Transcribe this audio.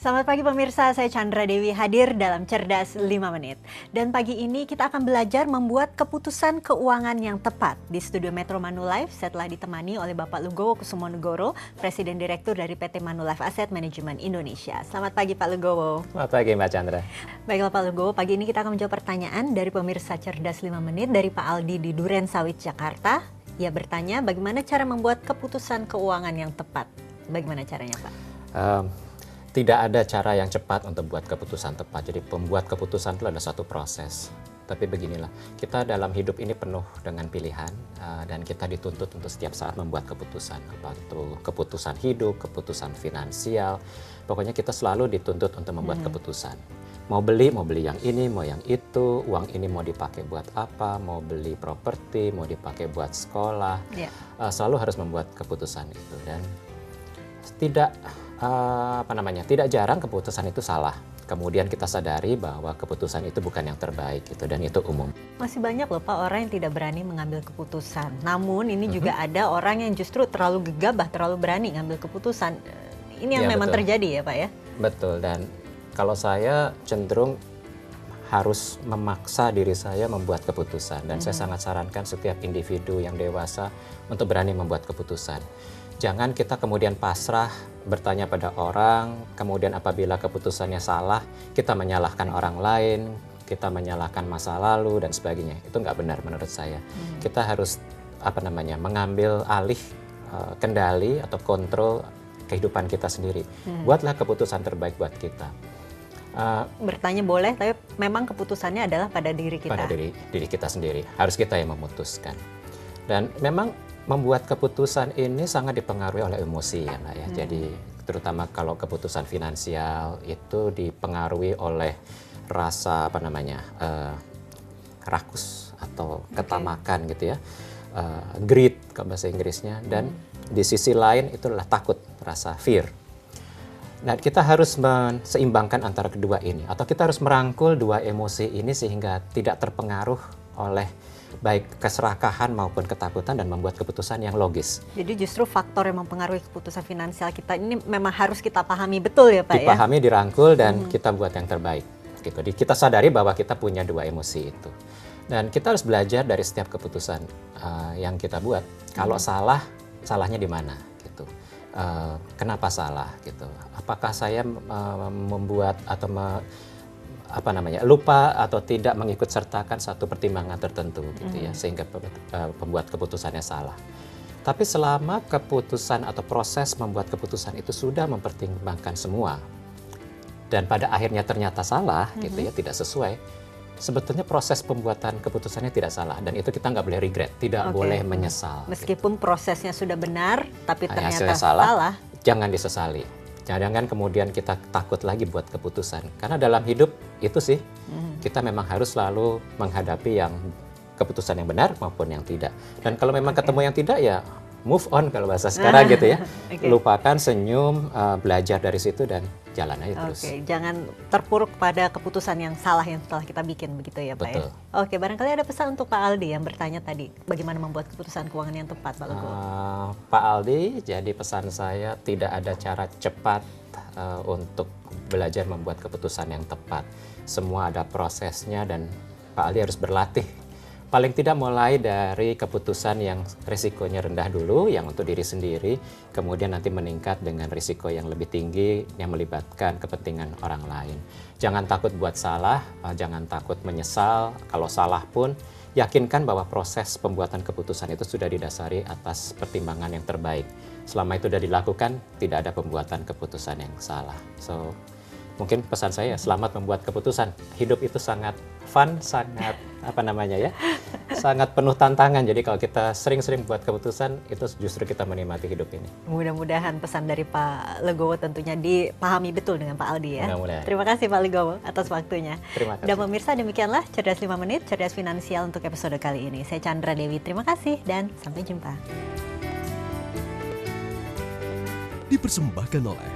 Selamat pagi pemirsa, saya Chandra Dewi hadir dalam Cerdas 5 Menit. Dan pagi ini kita akan belajar membuat keputusan keuangan yang tepat. Di studio Metro Manulife, saya telah ditemani oleh Bapak Lugowo Kusumonegoro, Presiden Direktur dari PT Manulife Asset Management Indonesia. Selamat pagi Pak Lugowo. Selamat pagi Mbak Chandra. Baiklah Pak Lugowo, pagi ini kita akan menjawab pertanyaan dari pemirsa Cerdas 5 Menit dari Pak Aldi di Duren Sawit, Jakarta. Ia bertanya bagaimana cara membuat keputusan keuangan yang tepat. Bagaimana caranya Pak? Tidak ada cara yang cepat untuk buat keputusan tepat. Jadi pembuat keputusan itu adalah satu proses. Tapi beginilah, kita dalam hidup ini penuh dengan pilihan dan kita dituntut untuk setiap saat membuat keputusan. Apa itu keputusan hidup, keputusan finansial. Pokoknya kita selalu dituntut untuk membuat keputusan. Mau beli yang ini, mau yang itu. Uang ini mau dipakai buat apa, mau beli properti, mau dipakai buat sekolah. Selalu harus membuat keputusan itu. Dan tidak jarang keputusan itu salah. Kemudian kita sadari bahwa keputusan itu bukan yang terbaik gitu, dan itu umum. Masih banyak loh Pak orang yang tidak berani mengambil keputusan. Namun ini juga ada orang yang justru terlalu gegabah, terlalu berani mengambil keputusan. Ini yang memang terjadi ya Pak ya? Betul, dan kalau saya cenderung harus memaksa diri saya membuat keputusan. Dan saya sangat sarankan setiap individu yang dewasa untuk berani membuat keputusan. Jangan kita kemudian pasrah bertanya pada orang, kemudian apabila keputusannya salah, kita menyalahkan orang lain, kita menyalahkan masa lalu dan sebagainya. Itu nggak benar menurut saya. Kita harus mengambil alih kendali atau kontrol kehidupan kita sendiri. Buatlah keputusan terbaik buat kita. Bertanya boleh, tapi memang keputusannya adalah pada diri kita. Pada diri kita sendiri. Harus kita yang memutuskan. Dan memang membuat keputusan ini sangat dipengaruhi oleh emosi ya Mbak ya. Jadi terutama kalau keputusan finansial itu dipengaruhi oleh rasa rakus atau ketamakan gitu ya. Greed kalau bahasa Inggrisnya. Dan di sisi lain itu adalah takut, rasa fear. Nah, kita harus menseimbangkan antara kedua ini, atau kita harus merangkul dua emosi ini sehingga tidak terpengaruh oleh baik keserakahan maupun ketakutan dan membuat keputusan yang logis. Jadi justru faktor yang mempengaruhi keputusan finansial kita ini memang harus kita pahami betul ya Pak ya? Dipahami, dirangkul, dan kita buat yang terbaik. Gitu. Kita sadari bahwa kita punya dua emosi itu. Dan kita harus belajar dari setiap keputusan yang kita buat. Kalau salah, salahnya di mana? Gitu. Kenapa salah? Gitu. Apakah saya membuat atau lupa atau tidak mengikut sertakan satu pertimbangan tertentu gitu ya, sehingga pembuat keputusannya salah. Tapi selama keputusan atau proses membuat keputusan itu sudah mempertimbangkan semua dan pada akhirnya ternyata salah gitu ya, tidak sesuai, sebetulnya proses pembuatan keputusannya tidak salah, dan itu kita nggak boleh regret, tidak boleh menyesal. Meskipun prosesnya sudah benar tapi ternyata salah, jangan disesali. Jangan kemudian kita takut lagi buat keputusan. Karena dalam hidup itu sih, kita memang harus selalu menghadapi yang keputusan yang benar maupun yang tidak. Dan kalau memang ketemu yang tidak, ya move on kalau bahasa sekarang gitu ya. Lupakan, senyum, belajar dari situ dan jalan aja terus. Jangan terpuruk pada keputusan yang salah yang telah kita bikin begitu ya Pak ya. Barangkali ada pesan untuk Pak Aldi yang bertanya tadi, bagaimana membuat keputusan keuangan yang tepat Pak Lugowo? Pak Aldi, jadi pesan saya tidak ada cara cepat untuk belajar membuat keputusan yang tepat. Semua ada prosesnya dan Pak Aldi harus berlatih. Paling tidak mulai dari keputusan yang risikonya rendah dulu, yang untuk diri sendiri, kemudian nanti meningkat dengan risiko yang lebih tinggi yang melibatkan kepentingan orang lain. Jangan takut buat salah, jangan takut menyesal. Kalau salah pun, yakinkan bahwa proses pembuatan keputusan itu sudah didasari atas pertimbangan yang terbaik. Selama itu sudah dilakukan, tidak ada pembuatan keputusan yang salah. So, mungkin pesan saya, selamat membuat keputusan. Hidup itu sangat fun, sangat sangat penuh tantangan. Jadi kalau kita sering-sering buat keputusan, itu justru kita menikmati hidup ini. Mudah-mudahan pesan dari Pak Lugowo tentunya dipahami betul dengan Pak Aldi ya. Terima kasih Pak Lugowo atas waktunya. Terima kasih. Dan pemirsa, demikianlah Cerdas 5 Menit, Cerdas Finansial untuk episode kali ini. Saya Chandra Dewi, terima kasih dan sampai jumpa. Dipersembahkan oleh